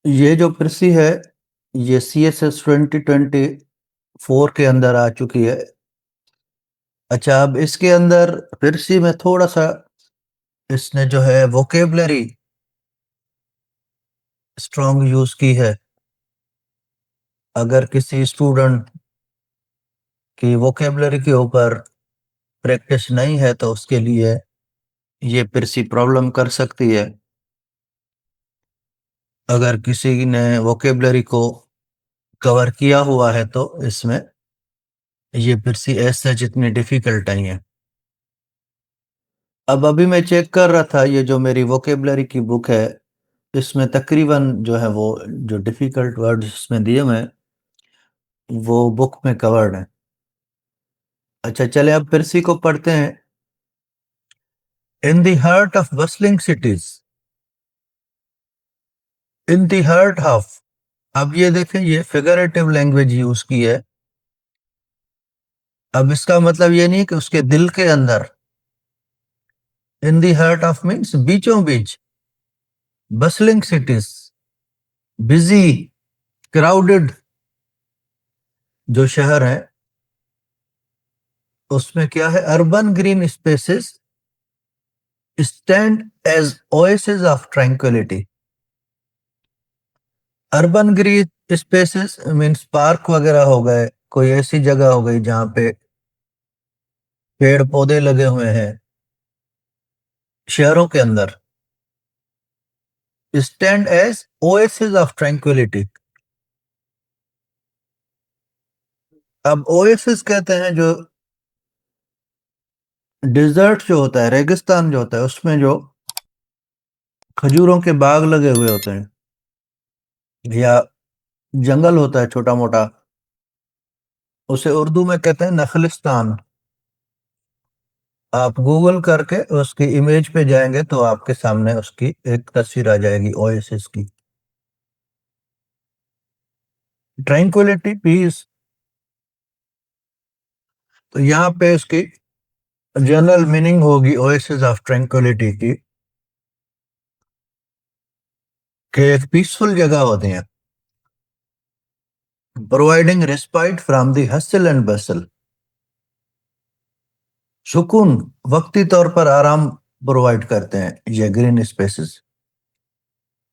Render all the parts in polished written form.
ये जो कृषि है, ये CSS 2024 के अंदर आ चुकी है। अच्छा, अब इसके अंदर कृषि में थोड़ा-सा इसने जो है वोकैब्युलरी स्ट्रॉन्ग यूज़ की है। अगर किसी स्टूडेंट की वोकैब्युलरी के ऊपर प्रैक्टिस नहीं है, तो उसके लिए ये कृषि प्रॉब्लम कर सकती है। अगर किसी ने वोकैब्युलरी को कवर किया हुआ है, तो इसमें ये कृषि एज़ सच इतनी डिफ़िकल्ट नहीं है। अब अभी मैं चेक कर रहा था, ये जो मेरी वोकैब्युलरी की बुक है, इसमें तकरीबन जो है वो जो डिफ़िकल्ट वर्ड्स इसमें दिए हुए हैं, वो बुक में कवर्ड हैं। अच्छा, चलिए अब कृषि को पढ़ते हैं। In the heart of bustling cities, in the heart of, अब ये देखें, ये फिगरेटिव लैंग्वेज यूज़ की है। अब इसका मतलब ये नहीं है कि उसके दिल के अंदर। In the heart of means बीचों बीच, बस्लिंग सिटीज़, बिज़ी, क्राउडेड जो शहर हैं, उसमें क्या है, urban green spaces stand as oasis of tranquillity. Urban green spaces means park वगैरह हो गए, कोई ऐसी जगह हो गई जहां पे पेड़ पौधे लगे हुए हैं शहरों के अंदर, stand as oasis of tranquillity. अब ओएसिस कहते हैं जो डिजर्ट जो होता है, रेगिस्तान जो होता है, उसमें जो खजूरों के बाग लगे हुए होते हैं, या जंगल होता है छोटा मोटा, उसे उर्दू में कहते हैं नखलिस्तान। आप गूगल करके उसकी इमेज पे जाएंगे तो आपके सामने उसकी एक तस्वीर आ जाएगी ओएसिस की। ट्रैंक्विलिटी, पीस, तो यहाँ पे उसकी जनरल मीनिंग होगी ओएसिस ऑफ ट्रैंक्विलिटी की, कि एक पीसफुल जगह होती है, providing respite from the hustle and बसल। सुकून, वक्ती तौर पर आराम प्रोवाइड करते हैं ये ग्रीन स्पेसेस।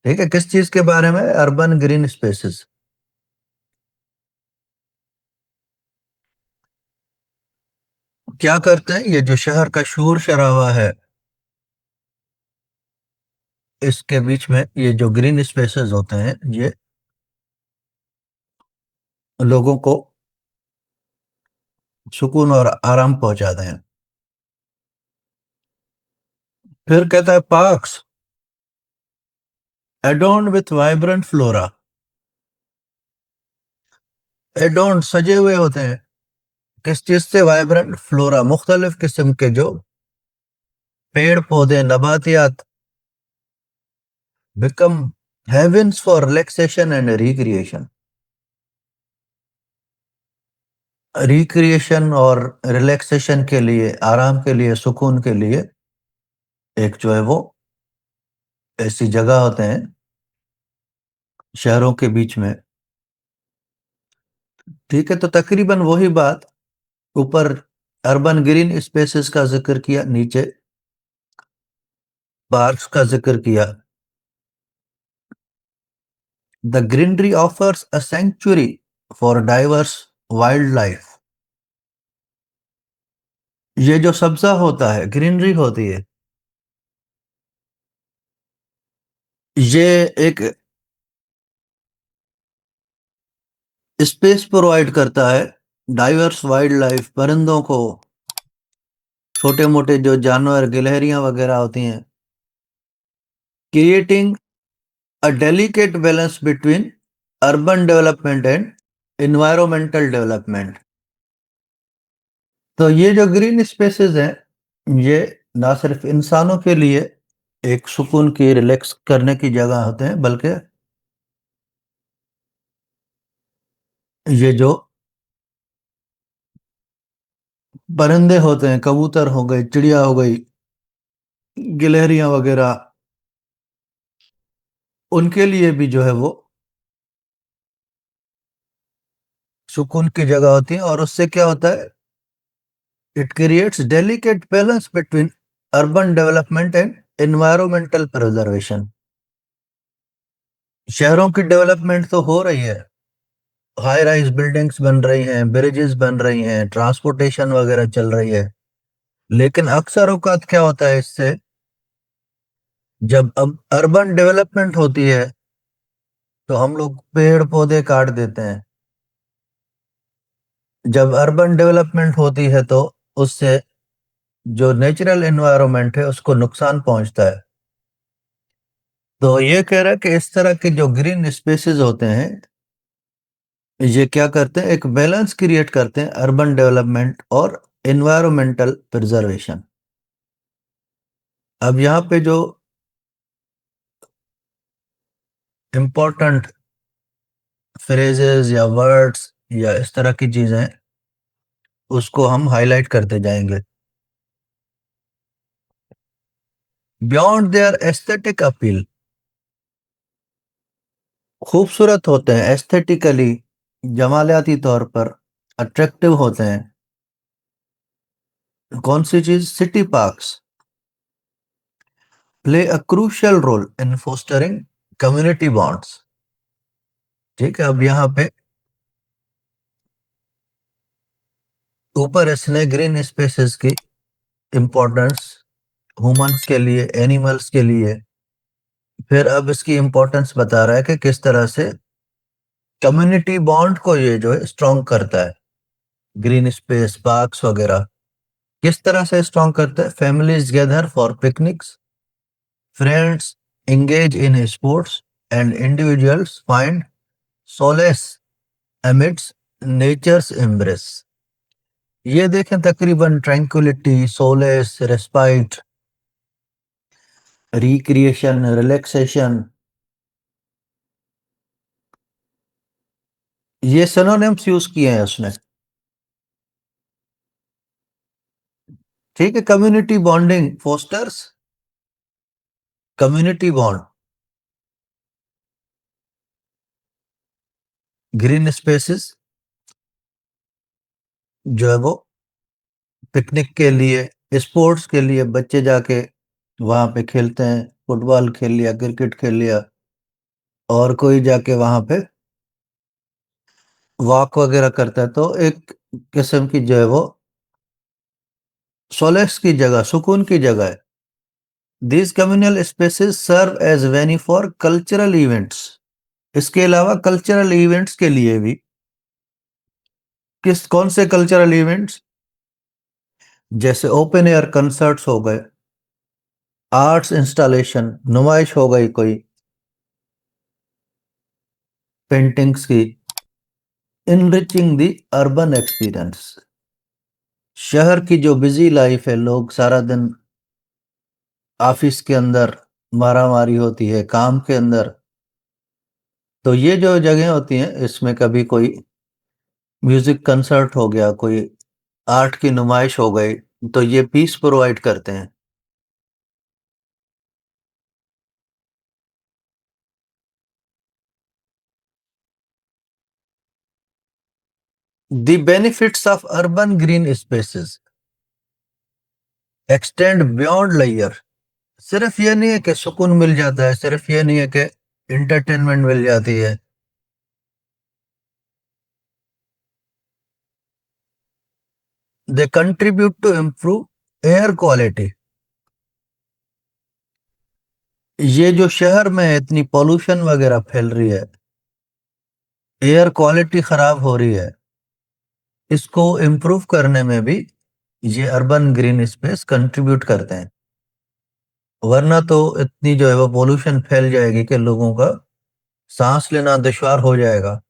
ठीक है, किस चीज के बारे में, अर्बन ग्रीन स्पेसेस। क्या करते हैं, ये जो शहर का शोर शराबा है, इसके बीच में ये जो ग्रीन स्पेसेस होते हैं, ये लोगों को सुकून और आराम पहुंचाते हैं। फिर कहता है parks adorned with vibrant flora, adorn सजे हुए होते हैं किस चीज से, वाइब्रेंट फ्लोरा, मुख्तलिफ किस्म के जो पेड़ पौधे नबातियात, become havens for relaxation and recreation. Recreation और रिलैक्सेशन के लिए, आराम के लिए, सुकून के लिए एक जो है वो ऐसी जगह होते हैं शहरों के बीच में। ठीक है, तो तकरीबन वही बात, ऊपर अर्बन ग्रीन स्पेसेस का जिक्र किया, नीचे पार्क्स का जिक्र किया। The greenery offers a sanctuary for diverse wildlife. ये जो सब्जा होता है, ग्रीनरी होती है, ये एक स्पेस प्रोवाइड करता है डाइवर्स वाइल्ड लाइफ, परिंदों को, छोटे मोटे जो जानवर, गिलहरियां वगैरह होती हैं, creating a delicate balance between urban development and environmental development. तो ये जो ग्रीन स्पेसेस हैं, ये ना सिर्फ इंसानों के लिए एक सुकून की, रिलैक्स करने की जगह होते हैं, बल्कि ये जो परिंदे होते हैं, कबूतर हो गए, चिड़िया हो गई, गिलहरियां वगैरह, उनके लिए भी जो है वो सुकून की जगह होती है, और उससे क्या होता है, it creates delicate balance between urban development and environmental preservation. शहरों की डेवलपमेंट तो हो रही है, हाई राइज बिल्डिंग्स बन रही हैं, ब्रिजेस बन रही हैं, ट्रांसपोर्टेशन वगैरह चल रही है, लेकिन अक्सर औकात क्या होता है इससे, जब अब अर्बन डेवलपमेंट होती है तो हम लोग पेड़ पौधे काट देते हैं। जब अर्बन डेवलपमेंट होती है तो उससे जो नेचुरल एनवायरनमेंट है उसको नुकसान पहुंचता है। तो ये कह रहा है कि इस तरह के जो ग्रीन स्पेसेस होते हैं, ये क्या करते हैं, एक बैलेंस क्रिएट करते हैं अर्बन डेवलपमेंट और एनवायरमेंटल प्रिजर्वेशन। अब यहाँ पे जो इम्पोर्टेंट फ्रेजेस या वर्ड्स या इस तरह की चीजें, उसको हम हाईलाइट करते जाएंगे। बियॉन्ड देयर एस्थेटिक अपील, खूबसूरत होते हैं एस्थेटिकली, जमालियाती तौर पर अट्रैक्टिव होते हैं। कौन सी चीज, city parks play a crucial role in fostering community bonds. ठीक है, अब यहाँ पे ऊपर इसने ग्रीन स्पेसेस की इंपॉर्टेंस ह्यूमंस के लिए, एनिमल्स के लिए, फिर अब इसकी इंपॉर्टेंस बता रहा है कि किस तरह से कम्युनिटी बॉन्ड को ये जो है स्ट्रॉन्ग करता है। ग्रीन स्पेस पार्क्स वगैरह किस तरह से स्ट्रॉन्ग करता है, families gather for picnics, friends engage in sports, and individuals find solace amidst nature's embrace। ये देखें, तकरीबन tranquillity, solace, respite, recreation, relaxation, ये सिनोनिम्स यूज किए हैं उसने। ठीक है, community bonding fosters community bond, green spaces जो है वो पिकनिक के लिए, स्पोर्ट्स के लिए, बच्चे जाके वहां पे खेलते हैं, फुटबॉल खेल लिया, क्रिकेट खेल लिया, और कोई जाके वहां पे वॉक वगैरह करता है, तो एक किस्म की जो है वो सोलेक्स की जगह, सुकून की जगह है। These communal spaces serve as venue for cultural events. इसके अलावा कल्चरल इवेंट्स के लिए भी, कौन से कल्चरल इवेंट्स, जैसे ओपन एयर कंसर्ट्स हो गए, आर्ट्स इंस्टॉलेशन, नुमाइश हो गई कोई पेंटिंग्स की, इनरिचिंग द अर्बन एक्सपीरियंस। शहर की जो बिजी लाइफ है, लोग सारा दिन ऑफिस के अंदर मारामारी होती है, काम के अंदर, तो ये जो जगह होती हैं इसमें कभी कोई म्यूजिक कंसर्ट हो गया, कोई आर्ट की नुमाइश हो गई, तो ये पीस प्रोवाइड करते हैं। The benefits of urban green spaces extend beyond layer. सिर्फ ये नहीं है कि सुकून मिल जाता है, सिर्फ ये नहीं है कि इंटरटेनमेंट मिल जाती है, they contribute to improve air quality. ये जो शहर में इतनी पॉल्यूशन वगैरह फैल रही है, एयर क्वालिटी खराब हो रही है, इसको इम्प्रूव करने में भी ये अर्बन ग्रीन स्पेस कंट्रीब्यूट करते हैं। वरना तो इतनी जो है वो पोल्यूशन फैल जाएगी कि लोगों का सांस लेना दुश्वार हो जाएगा।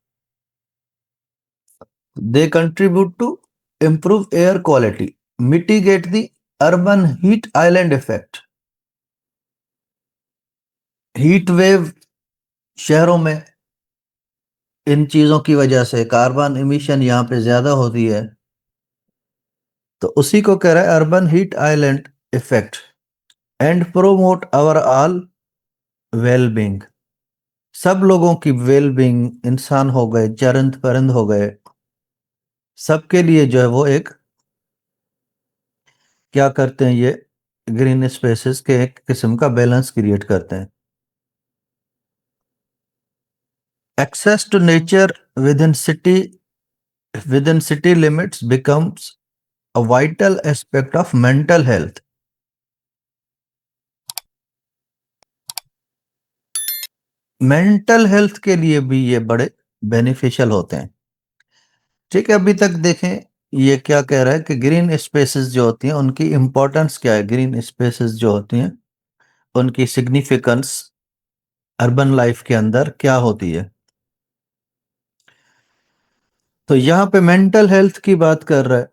They contribute to improve air quality, mitigate the urban heat island effect. Heat wave शहरों में इन चीजों की वजह से कार्बन इमिशन यहाँ पे ज्यादा होती है, तो उसी को कह रहा है urban heat island effect, and promote our all well being. सब लोगों की वेलबींग, इंसान हो गए, चरिंद परिंद हो गए, सबके लिए जो है वो एक क्या करते हैं, ये ग्रीन स्पेसेस के एक किस्म का बैलेंस क्रिएट करते हैं. Access to nature within city limits becomes a vital aspect of mental health. Mental health के लिए भी ये बड़े बेनिफिशियल होते हैं. ठीक है, अभी तक देखें ये क्या कह रहा है कि ग्रीन स्पेसेस जो होती हैं उनकी इंपॉर्टेंस क्या है. ग्रीन स्पेसेस जो होती हैं उनकी सिग्निफिकेंस अर्बन लाइफ के अंदर क्या होती है. तो यहां पे मेंटल हेल्थ की बात कर रहा है.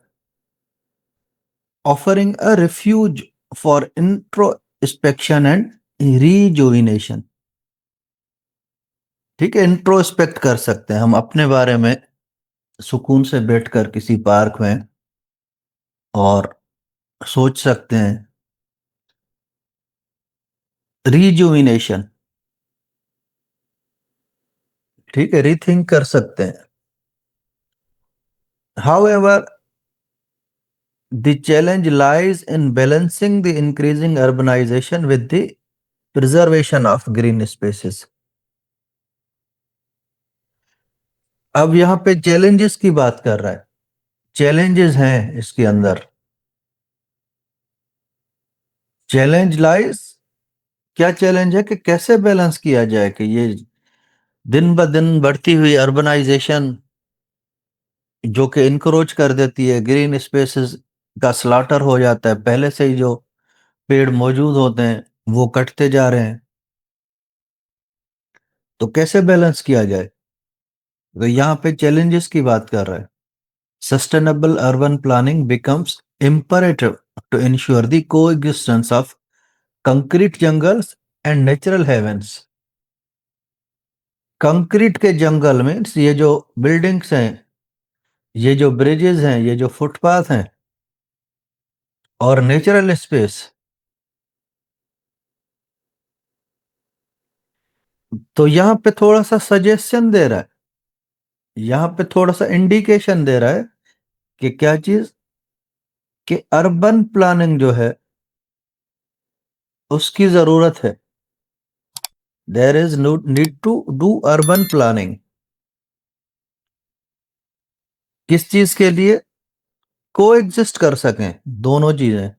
Offering a refuge for introspection and rejuvenation. ठीक है, इंट्रोस्पेक्ट कर सकते हैं हम अपने बारे में सुकून से बैठकर किसी पार्क में और सोच सकते हैं. रिजुविनेशन, ठीक है, रीथिंक कर सकते हैं. However the challenge lies in balancing the increasing urbanisation with the preservation of green spaces. अब यहां पे चैलेंजेस की बात कर रहा है. चैलेंजेस हैं इसके अंदर. चैलेंज लाइज, क्या चैलेंज है कि कैसे बैलेंस किया जाए कि ये दिन ब दिन बढ़ती हुई अर्बनाइजेशन जो कि इनक्रोच कर देती है ग्रीन स्पेसेस का स्लॉटर हो जाता है. पहले से ही जो पेड़ मौजूद होते हैं वो कटते जा रहे हैं. तो कैसे बैलेंस किया जाए, तो यहाँ पे चैलेंजेस की बात कर रहा है. Sustainable urban planning becomes imperative to ensure the coexistence of concrete jungles and natural heavens. Concrete के जंगल में ये जो बिल्डिंग्स हैं, ये जो ब्रिजेस हैं, ये जो फुटपाथ हैं और नेचुरल स्पेस, तो यहाँ पे थोड़ा सा सजेशन दे रहा है, यहाँ पे थोड़ा सा इंडिकेशन दे रहा है कि क्या चीज, कि अर्बन प्लानिंग जो है उसकी जरूरत है. There is need to do urban planning. किस चीज के लिए, को एग्जिस्ट कर सकें दोनों चीजें.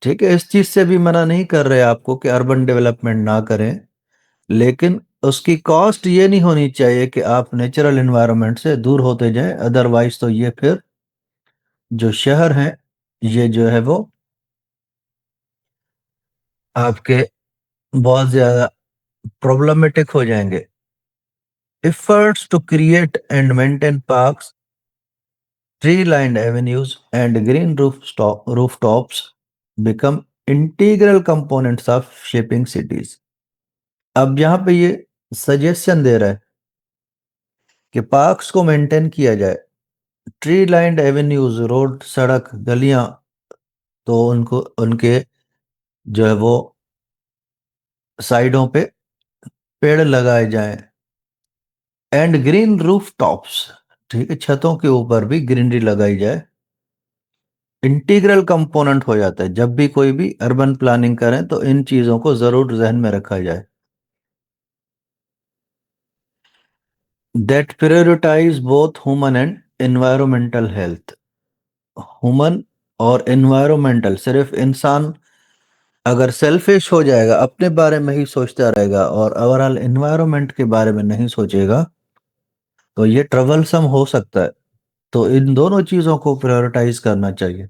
ठीक है, इस चीज से भी मना नहीं कर रहे आपको कि अर्बन डेवलपमेंट ना करें, लेकिन उसकी कॉस्ट ये नहीं होनी चाहिए कि आप नेचुरल एनवायरनमेंट से दूर होते जाएं. अदरवाइज तो ये फिर जो शहर हैं ये जो है वो आपके बहुत ज्यादा प्रॉब्लमेटिक हो जाएंगे. Efforts to create and maintain parks, tree-lined avenues, and green rooftops become integral components of shaping cities. अब यहाँ पे ये सजेशन दे रहा है कि पार्क्स को मेंटेन किया जाए, ट्री लाइंड एवेन्यूज, रोड, सड़क, गलियां, तो उनको उनके जो है वो साइडों पे पेड़ लगाए जाएं. एंड ग्रीन रूफ टॉप्स, ठीक है, छतों के ऊपर भी ग्रीनरी लगाई जाए. इंटीग्रल कंपोनेंट हो जाता है. जब भी कोई भी अर्बन प्लानिंग करें तो इन चीजों को जरूर जहन में रखा जाए. That prioritise both human and environmental health. Human और एनवायरमेंटल, सिर्फ इंसान अगर सेल्फिश हो जाएगा, अपने बारे में ही सोचता रहेगा और ओवरऑल एनवायरमेंट के बारे में नहीं सोचेगा, तो ये ट्रबलसम हो सकता है. तो इन दोनों चीजों को प्रायोरिटाइज करना चाहिए.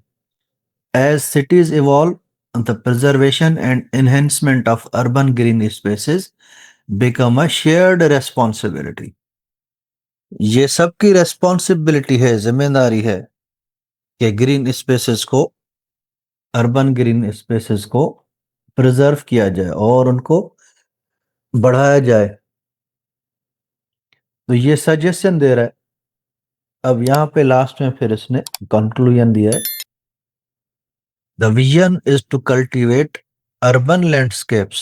As cities evolve, the preservation and enhancement of urban green spaces become a shared responsibility. ये सबकी रेस्पॉन्सिबिलिटी है, जिम्मेदारी है कि ग्रीन स्पेसेस को, अर्बन ग्रीन स्पेसेस को प्रिजर्व किया जाए और उनको बढ़ाया जाए. तो ये सजेशन दे रहा है. अब यहाँ पे लास्ट में फिर इसने कंक्लूजन दिया है. The vision is to cultivate urban landscapes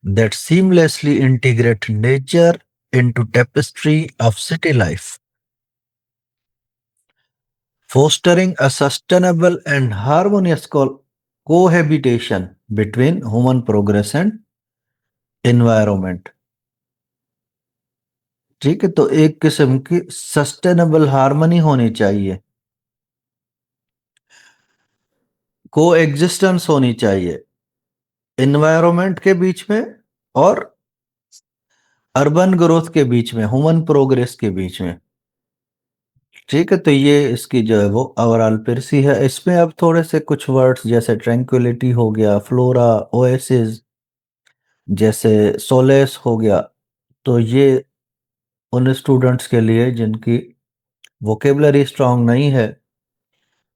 that seamlessly integrate nature into tapestry of city life, fostering a sustainable and harmonious cohabitation between human progress and environment. ठीक है, तो एक किस्म की सस्टेनेबल हार्मनी होनी चाहिए, को एग्जिस्टेंस होनी चाहिए एनवायरनमेंट के बीच में और अर्बन ग्रोथ के बीच में, ह्यूमन प्रोग्रेस के बीच में। ठीक है, तो ये इसकी जो है वो ओवरऑल पिरसी है। इसमें अब थोड़े से कुछ वर्ड्स जैसे ट्रैंक्विलिटी हो गया, फ्लोरा, ओएसिस, जैसे सोलेस हो गया, तो ये उन स्टूडेंट्स के लिए जिनकी वोकेबलरी स्ट्रांग नहीं है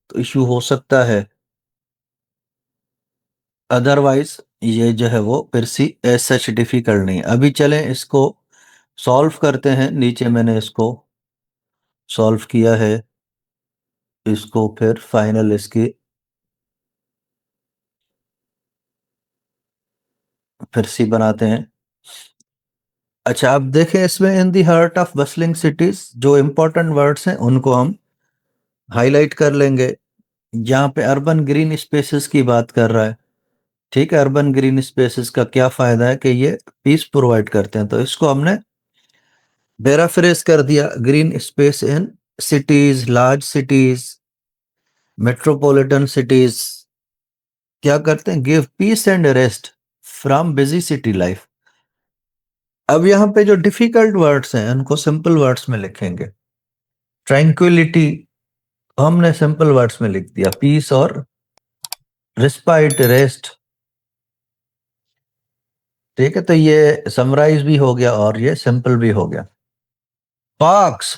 तो इशू हो सकता है। अदरवाइज ये जो है वो पिरसी एज सच डिफिकल्ट नहीं है। अभी चलें इसको सॉल्व करते हैं। नीचे मैंने इसको सॉल्व किया है, इसको फिर फाइनल इसकी पिरसी बनाते हैं। अच्छा, अब देखें इसमें in the heart of bustling cities जो इंपॉर्टेंट वर्ड्स हैं उनको हम हाईलाइट कर लेंगे। यहाँ पे अर्बन ग्रीन स्पेसेस की बात कर रहा है। ठीक है, अर्बन ग्रीन स्पेसेस का क्या फायदा है कि ये पीस प्रोवाइड करते हैं, तो इसको हमने पैराफ्रेज कर दिया। Green space in cities, large cities, metropolitan cities क्या करते हैं, give piece and rest from busy city life. अब यहाँ पे जो डिफिकल्ट वर्ड्स हैं उनको सिंपल वर्ड्स में लिखेंगे। ट्रैंक्विलिटी हमने सिंपल वर्ड्स में लिख दिया, पीस और रिस्पाइट, रेस्ट। ठीक है, तो ये समराइज भी हो गया और ये सिंपल भी हो गया। Parks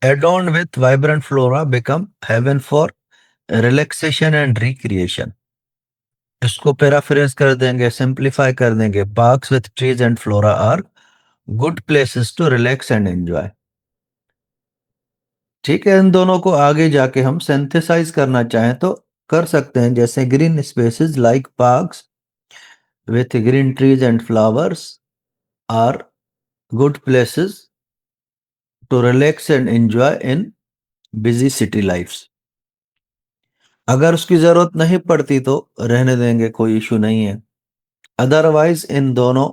adorned with vibrant flora become heaven for relaxation and recreation. इसको पैराफ्रेज कर देंगे, सिंप्लीफाई कर देंगे। Parks with trees and flora are good places to relax and enjoy. ठीक है, इन दोनों को आगे जाके हम सिंथेसाइज करना चाहें तो कर सकते हैं। जैसे green spaces like parks with green trees and flowers are good places to relax and enjoy in busy city lifes. अगर उसकी जरूरत नहीं पड़ती तो रहने देंगे, कोई इशू नहीं है। अदरवाइज इन दोनों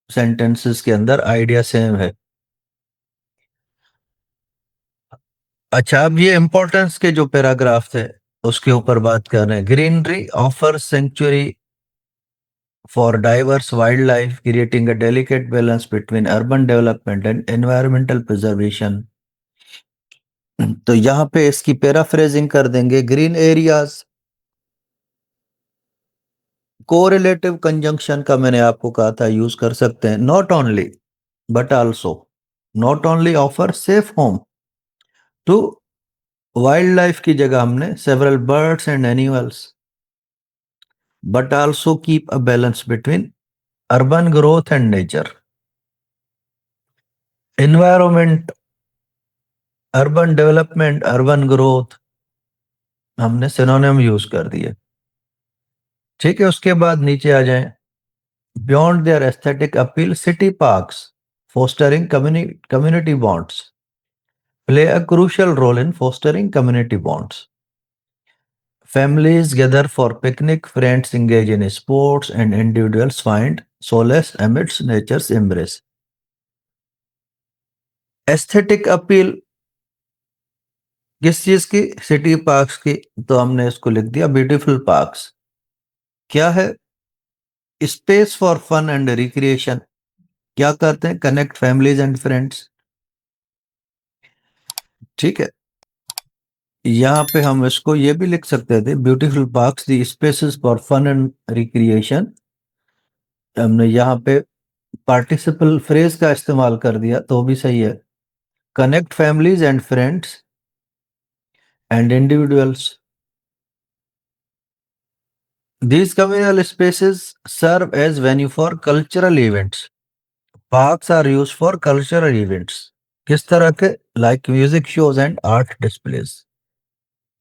सेंटेंसेस के अंदर आइडिया सेम है। अच्छा, अब ये इंपॉर्टेंस के जो पैराग्राफ थे उसके ऊपर बात कर रहे हैं। Greenery offer sanctuary for diverse wildlife, creating a delicate balance between urban development and environmental preservation. तो यहाँ पे इसकी पैराफ्रेजिंग कर देंगे। ग्रीन एरियाज, कोरिलेटिव कंजंक्शन का मैंने आपको कहा था यूज कर सकते हैं। Not only but also, not only offer safe home to wildlife की जगह हमने several birds and animals, but also keep a balance between urban growth and nature. Environment, urban development, urban growth हमने synonym use कर दिए। ठीक है, उसके बाद नीचे आ जाएं। Beyond their aesthetic appeal, city parks fostering community bonds play a crucial role in fostering community bonds. Families gather for picnic, friends engage in sports, and individuals find solace amidst nature's embrace. Aesthetic appeal किस चीज की, city parks की, तो हमने इसको लिख दिया beautiful parks. क्या है, space for fun and recreation, क्या करते हैं, कनेक्ट फैमिलीज एंड फ्रेंड्स। ठीक है, यहाँ पे हम इसको ये भी लिख सकते थे, beautiful parks the spaces for fun and recreation. हमने यहाँ पे पार्टिसिपल फ्रेज का इस्तेमाल कर दिया तो भी सही है। Connect families and friends and individuals. These communal spaces serve as venue for cultural events. Parks are used for cultural events. किस तरह के, like music shows and art displays.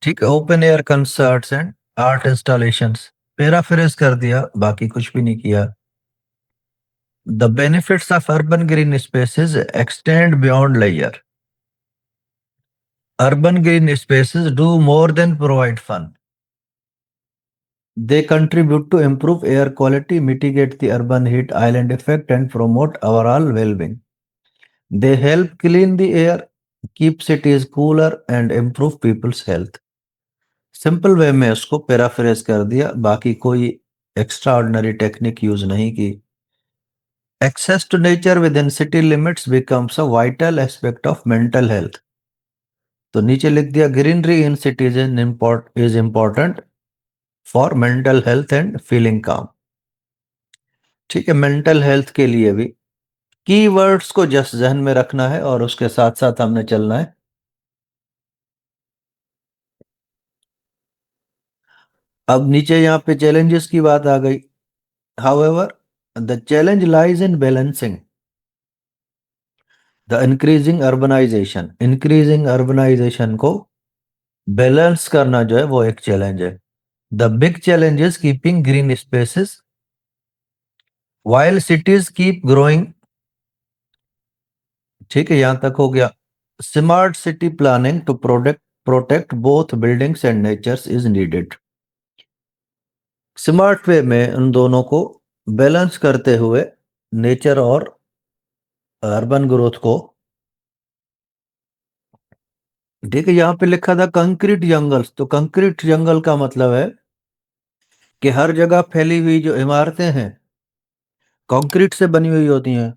ठीक है, open air concerts and art installations. Paraphrase कर दिया, बाकी कुछ भी नहीं किया। The benefits of urban green spaces extend beyond leisure. Urban green spaces do more than provide fun. They contribute to improve air quality, mitigate the urban heat island effect, and promote overall well-being. They help clean the air, keep cities cooler, and improve people's health. Simple way में उसको paraphrase कर दिया, बाकी कोई extra ordinary technique use नहीं की. Access to nature within city limits becomes a vital aspect of mental health. तो नीचे लिख दिया greenery in cities is important for mental health and feeling काम. ठीक है, मेंटल हेल्थ के लिए भी कीवर्ड्स को जस्ट जहन में रखना है और उसके साथ साथ हमने चलना है. अब नीचे यहाँ पे चैलेंजेस की बात आ गई. However, the challenge lies in balancing the increasing urbanization. Increasing urbanization को बैलेंस करना जो है वो एक चैलेंज है. The big challenge is keeping green spaces while cities keep growing. ठीक है, यहां तक हो गया. Smart city planning to protect both buildings and natures is needed. Smart way में उन दोनों को बैलेंस करते हुए नेचर और अर्बन ग्रोथ को. ठीक है, यहां पे लिखा था कंक्रीट जंगल्स. तो कंक्रीट जंगल का मतलब है कि हर जगह फैली हुई जो इमारतें हैं कंक्रीट से बनी हुई होती हैं.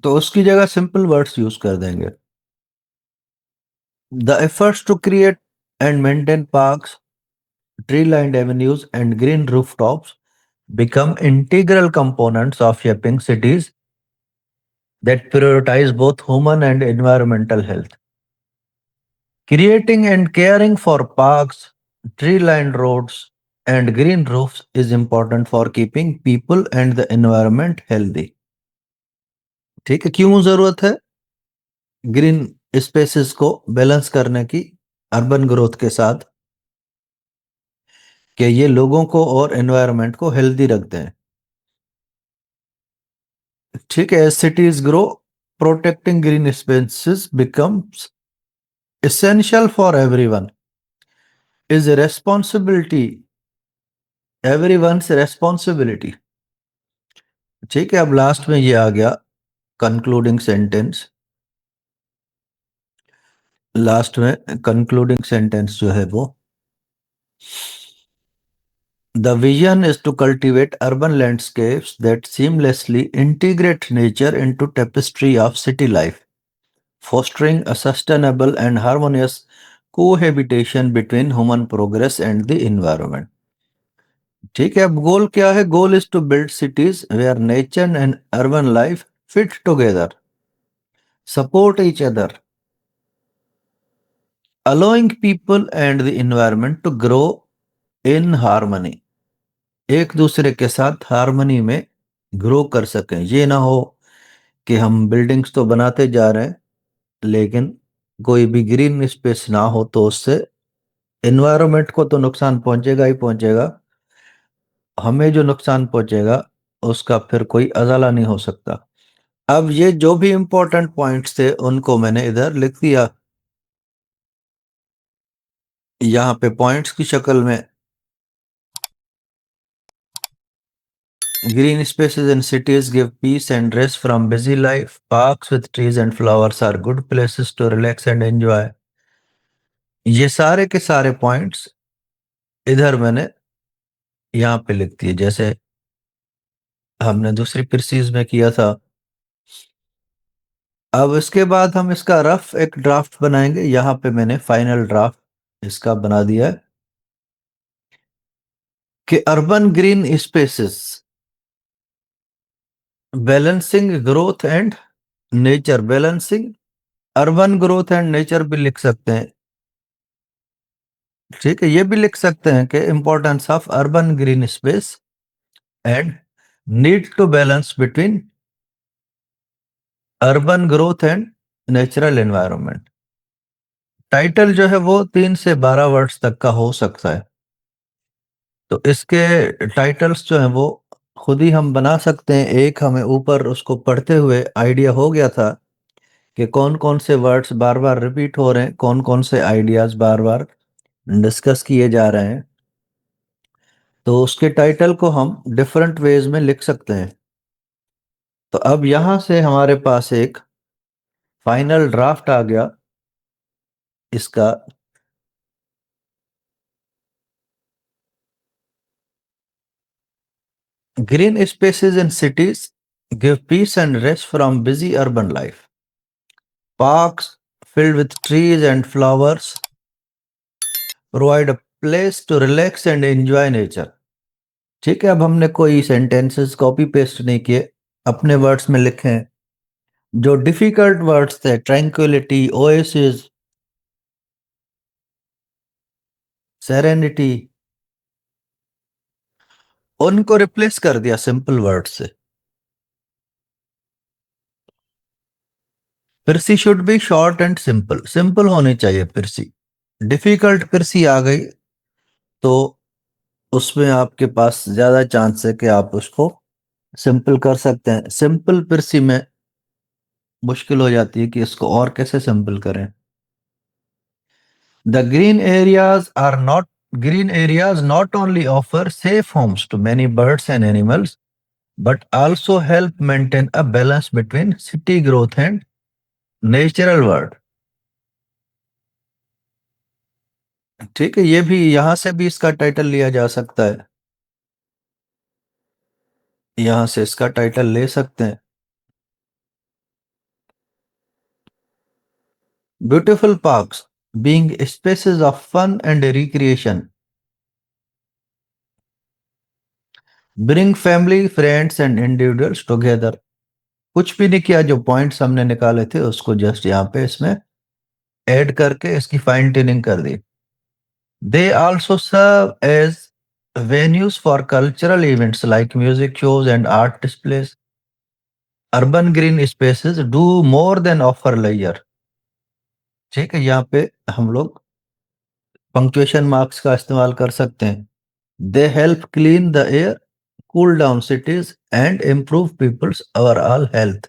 तो उसकी जगह सिंपल वर्ड्स यूज कर देंगे. The efforts to create and maintain parks, tree lined avenues, and green rooftops become integral components of shaping cities that prioritize both human and environmental health. Creating and caring for parks, tree lined roads, and green roofs is important for keeping people and the environment healthy. ठीक है, क्यों जरूरत है green spaces को balance करने की urban growth के साथ? कि ये लोगों को और एनवायरनमेंट को हेल्दी रखते हैं. ठीक है, cities grow, protecting green spaces becomes essential for everyone. Is a responsibility, everyone's responsibility. ठीक है, अब लास्ट में ये आ गया कंक्लूडिंग सेंटेंस. लास्ट में कंक्लूडिंग सेंटेंस जो है वो, the vision is to cultivate urban landscapes that seamlessly integrate nature into tapestry of city life, fostering a sustainable and harmonious cohabitation between human progress and the environment. ठीक है, अब goal क्या है? Goal is to build cities where nature and urban life fit together, support each other, allowing people and the environment to grow in harmony. एक दूसरे के साथ harmony में ग्रो कर सकें. ये ना हो कि हम बिल्डिंग्स तो बनाते जा रहे हैं लेकिन कोई भी ग्रीन स्पेस ना हो, तो उससे एनवायरनमेंट को तो नुकसान पहुंचेगा ही पहुंचेगा. हमें जो नुकसान पहुंचेगा उसका फिर कोई अजाला नहीं हो सकता. अब ये जो भी इंपॉर्टेंट पॉइंट्स थे उनको मैंने इधर लिख दिया यहाँ पे पॉइंट्स की शक्ल में. Green spaces in cities give peace and rest from busy life. Parks with trees and flowers are good places to relax and enjoy. ये सारे के सारे पॉइंट्स इधर मैंने यहाँ पे लिख दिए जैसे हमने दूसरी प्रीसीज में किया था. अब इसके बाद हम इसका रफ एक ड्राफ्ट बनाएंगे. यहाँ पे मैंने फाइनल ड्राफ्ट इसका बना दिया है कि urban green spaces balancing growth and nature. Balancing urban growth and nature भी लिख सकते हैं. ठीक है, ये भी लिख सकते हैं कि importance of urban green space and need to balance between urban growth and natural environment. Title जो है वो 3 से 12 वर्ड्स तक का हो सकता है. तो इसके टाइटल्स जो हैं वो खुद ही हम बना सकते हैं। एक हमें ऊपर उसको पढ़ते हुए आइडिया हो गया था कि कौन कौन से वर्ड्स बार बार रिपीट हो रहे हैं, कौन कौन से आइडियाज बार बार डिस्कस किए जा रहे हैं। तो उसके टाइटल को हम डिफरेंट वेज में लिख सकते हैं। तो अब यहां से हमारे पास एक फाइनल ड्राफ्ट आ गया इसका। Green spaces in cities give piece and rest from busy urban life. Parks filled with trees and flowers provide a place to relax and enjoy nature। ठीक है, अब हमने कोई सेंटेंसेस कॉपी पेस्ट नहीं किए, अपने वर्ड्स में लिखे हैं। जो डिफिकल्ट वर्ड्स थे, ट्रैंक्विलिटी, ओएसिस, सेरेनिटी, उनको रिप्लेस कर दिया सिंपल वर्ड से। Precis should be short and simple, simple होनी चाहिए पिरसी। डिफिकल्ट पिरसी आ गई तो उसमें आपके पास ज्यादा चांस है कि आप उसको सिंपल कर सकते हैं। सिंपल पिरसी में मुश्किल हो जाती है कि इसको और कैसे सिंपल करें। The green areas not only offer safe homes to many birds and animals but also help maintain a balance between city growth and natural world। ठीक है, ये भी यहां से भी इसका टाइटल लिया जा सकता है, यहां से इसका टाइटल ले सकते हैं। Beautiful parks being spaces of fun and recreation bring family friends and individuals together. कुछ भी नहीं किया, जो पॉइंट्स हमने निकाले थे उसको जस्ट यहाँ पे इसमें ऐड करके इसकी फाइन ट्यूनिंग कर दी। They also serve as venues for cultural events like music shows and art displays। Urban green spaces do more than offer leisure। ठीक है, यहाँ पे हम लोग पंक्चुएशन मार्क्स का इस्तेमाल कर सकते हैं। They help clean the air, cool down cities and improve people's overall health।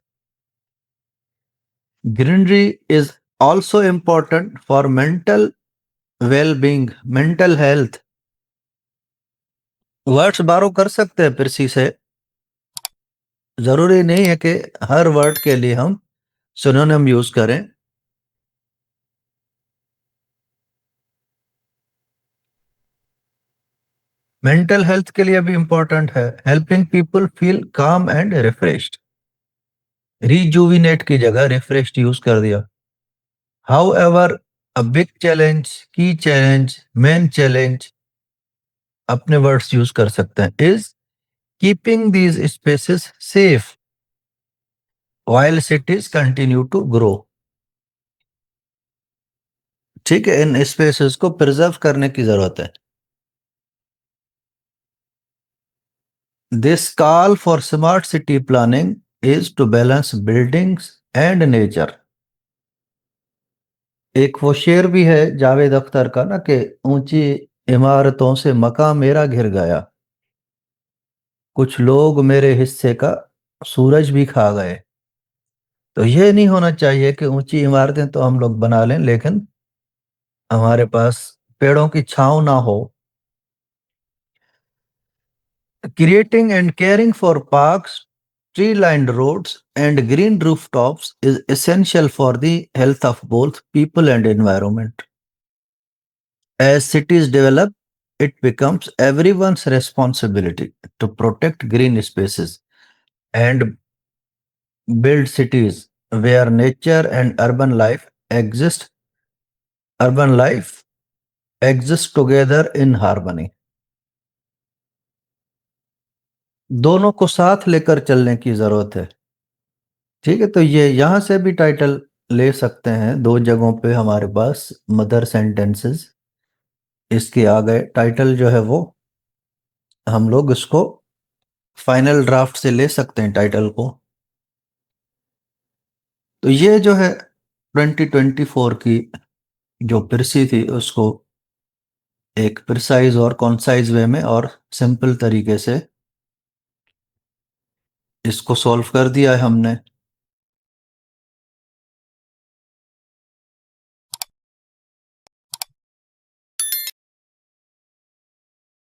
Greenery is also important for mental well-being, mental health। Words बारो कर सकते हैं पिरसी से, जरूरी नहीं है कि हर वर्ड के लिए हम सिनोनिम यूज करें। मेंटल हेल्थ के लिए भी इंपॉर्टेंट है। हेल्पिंग पीपल फील काम एंड रिफ्रेश्ड, रिजुविनेट की जगह रिफ्रेश्ड यूज कर दिया। How ever a big challenge, की चैलेंज, मेन चैलेंज अपने वर्ड्स यूज कर सकते हैं। Is keeping these spaces safe while cities continue to grow। ठीक है, इन स्पेसेस को प्रिजर्व करने की जरूरत है। This call for smart city planning is to balance buildings and nature। एक वो शेर भी है जावेद अख्तर का ना कि ऊंची इमारतों से मकान मेरा घिर गया, कुछ लोग मेरे हिस्से का सूरज भी खा गए। तो ये नहीं होना चाहिए कि ऊंची इमारतें तो हम लोग बना लें लेकिन हमारे पास पेड़ों की छांव ना हो। Creating and caring for parks, tree-lined roads, and green rooftops is essential for the health of both people and environment। As cities develop, it becomes everyone's responsibility to protect green spaces and build cities where nature and urban life exist together in harmony। दोनों को साथ लेकर चलने की जरूरत है। ठीक है, तो ये यहां से भी टाइटल ले सकते हैं। दो जगहों पे हमारे पास मदर सेंटेंसेस, इसके आगे टाइटल जो है वो हम लोग इसको फाइनल ड्राफ्ट से ले सकते हैं टाइटल को। तो ये जो है 2024 की जो पिरसी थी उसको एक प्रिसाइज और कॉन्साइज वे में और सिंपल तरीके से इसको सॉल्व कर दिया है हमने।